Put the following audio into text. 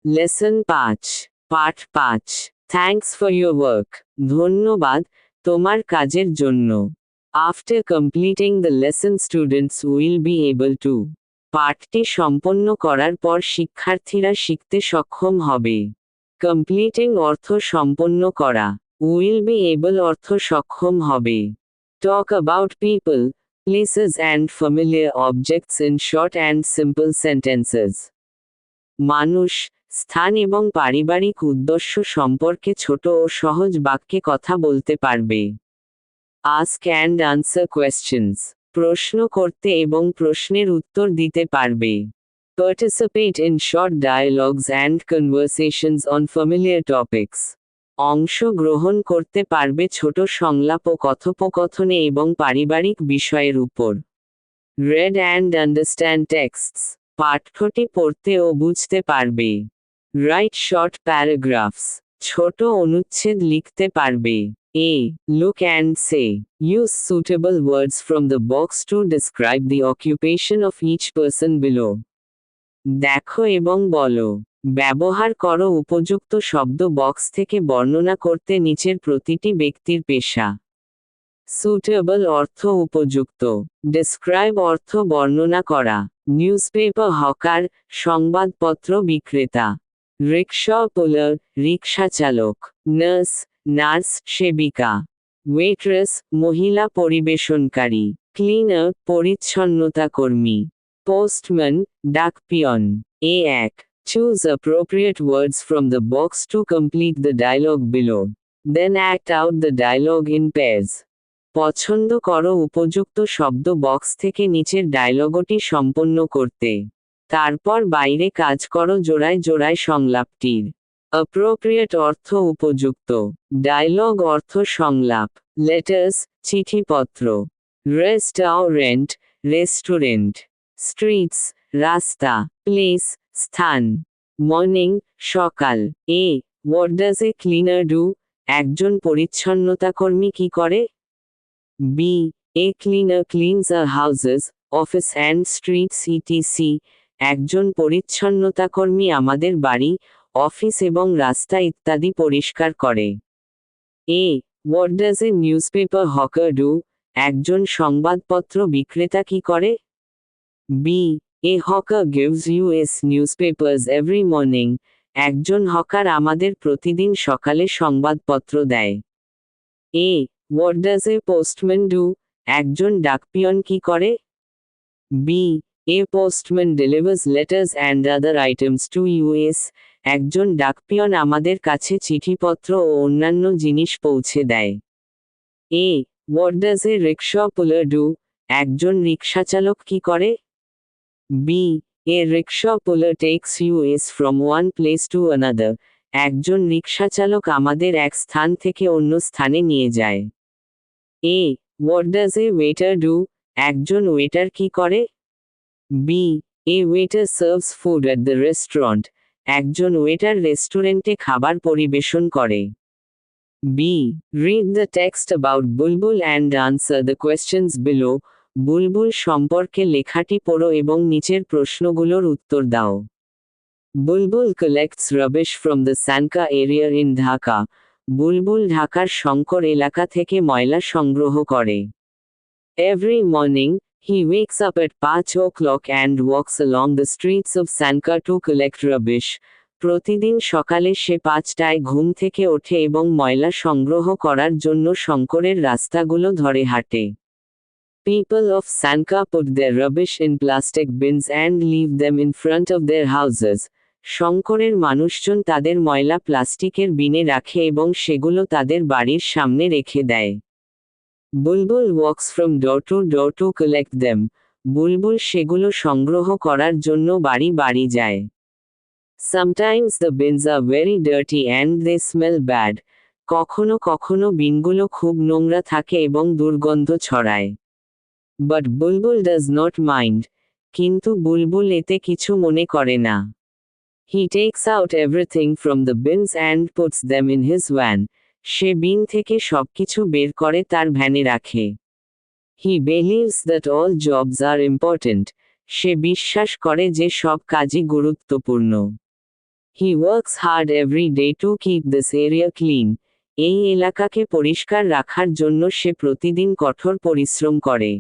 Lesson 5, পাঠ 5। Thanks for your work. ধন্যবাদ তোমার কাজের জন্য। After completing the lesson students will be able to. পাঠটি সম্পন্ন করার পর শিক্ষার্থীরা শিখতে সক্ষম হবে। কমপ্লিটিং অর্থ সম্পন্ন করা, উইল বি এবল অর্থ সক্ষম হবে। Talk about people, places and familiar objects in short and simple sentences. মানুষ, স্থান এবং পারিবারিক উদ্দেশ্য সম্পর্কে ছোট ও সহজ বাক্যে কথা বলতে পারবে। আস্ক অ্যান্ড আনসার কোয়েশ্চেনস, প্রশ্ন করতে এবং প্রশ্নের উত্তর দিতে পারবে। Participate in short dialogues and conversations on familiar topics, অংশগ্রহণ করতে পারবে ছোট সংলাপ ও কথোপকথনে এবং পারিবারিক বিষয়ের উপর। রেড অ্যান্ড আন্ডারস্ট্যান্ড টেক্সটস, পাঠ্যটি পড়তে ও বুঝতে পারবে। রাইট শর্ট প্যারাগ্রাফস, ছোট অনুচ্ছেদ লিখতে পারবে। এ. Look and say. Use suitable words from the box to describe the occupation of each person below. দেখো এবং বলো। ব্যবহার করো উপযুক্ত শব্দ বক্স থেকে বর্ণনা করতে নিচের প্রতিটি ব্যক্তির পেশা। সুটেবল অর্থ উপযুক্ত, ডেসক্রাইব অর্থ বর্ণনা করা। নিউজপেপার হকার, সংবাদপত্র বিক্রেতা। রিক্সা পুলার, রিক্সা চালক। Nurse, nurse সেবিকা। ওয়েট্রেস, মহিলা পরিবেশনকারী। ক্লিনার, পরিচ্ছন্নতা কর্মী। Postman, ডাকপিয়ন। A1. Choose appropriate words from the box to complete the dialogue below. Then act out the dialogue in pairs. পছন্দ করো উপযুক্ত শব্দ বক্স থেকে নিচের ডায়লগটি সম্পন্ন করতে। তারপর বাইরে কাজ করো জোড়ায় জোড়ায় সংলাপটির। অ্যাপ্রোপ্রিয়েট অর্থ উপযুক্ত, ডায়লগ অর্থ সংলাপ। লেটার্স, চিঠিপত্র। Restaurant, restaurant. স্ট্রিটস, রাস্তা। প্লেস, স্থান। মর্নিং, সকাল। A. What does a cleaner do? একজন পরিচ্ছন্নতাকর্মী কি করে? B. A cleaner cleans a houses, office and streets ETC. একজন পরিচ্ছন্নতাকর্মী আমাদের বাড়ি, অফিস এবং রাস্তা ইত্যাদি পরিষ্কার করে। A. What does a newspaper hawker do? একজন সংবাদপত্র বিক্রেতা কি করে? B. A hawker gives us newspapers every morning. একজন হকার আমাদের প্রতিদিন সকালে সংবাদপত্র দেয়। A. What does a postman do? একজন ডাকপিয়ন কি করে? B. A postman delivers letters and other items to us. একজন ডাকপিয়ন আমাদের কাছে চিঠিপত্র ও অন্যান্য জিনিস পৌঁছে দেয়। A. What does a rickshaw puller do? একজন রিক্সাচালক কি করে? B. A rickshaw puller takes us from one place to another. একজন রিক্সাচালক আমাদের এক স্থান থেকে অন্য স্থানে নিয়ে যায়। A. What does a waiter do? একজন ওয়েটার কি করে? B. A waiter serves food at the restaurant. একজন ওয়েটার রেস্টুরেন্টে খাবার পরিবেশন করে। B. Read the text about Bulbul and answer the questions below. Bulbul সম্পর্কে লেখাটি পড়ো এবং নিচের প্রশ্নগুলোর উত্তর দাও। Bulbul collects rubbish from the Shankar area in Dhaka. Bulbul ঢাকার শঙ্কর এলাকা থেকে ময়লা সংগ্রহ করে। Every morning, he wakes up at 5 o'clock and walks along the streets of Sanka to collect rubbish. প্রতিদিন সকালে সে 5টায় ঘুম থেকে ওঠে এবং ময়লা সংগ্রহ করার জন্য শঙ্করের রাস্তাগুলো ধরে হাঁটে। People of Sanka put their rubbish in plastic bins and leave them in front of their houses. শঙ্করের মানুষজন তাদের ময়লা প্লাস্টিকের বিনে রাখে এবং সেগুলো তাদের বাড়ির সামনে রেখে দেয়। Bulbul walks from door to door to collect them. Bulbul সেগুলো সংগ্রহ করার জন্য বাড়ি বাড়ি যায়। Sometimes the bins are very dirty and they smell bad. কখনো কখনো বিনগুলো খুব নোংরা থাকে এবং দুর্গন্ধ ছড়ায়। But Bulbul does not mind. কিন্তু বুলবুল এতে কিছু মনে করে না। He takes out everything from the bins and puts them in his van. সে বিন থেকে সবকিছু বের করে তার ভ্যানে রাখে। He believes that all jobs are important. সে বিশ্বাস করে যে সব কাজই গুরুত্বপূর্ণ। He works hard every day to keep this area clean. এই এলাকাকে পরিষ্কার রাখার জন্য সে প্রতিদিন কঠোর পরিশ্রম করে।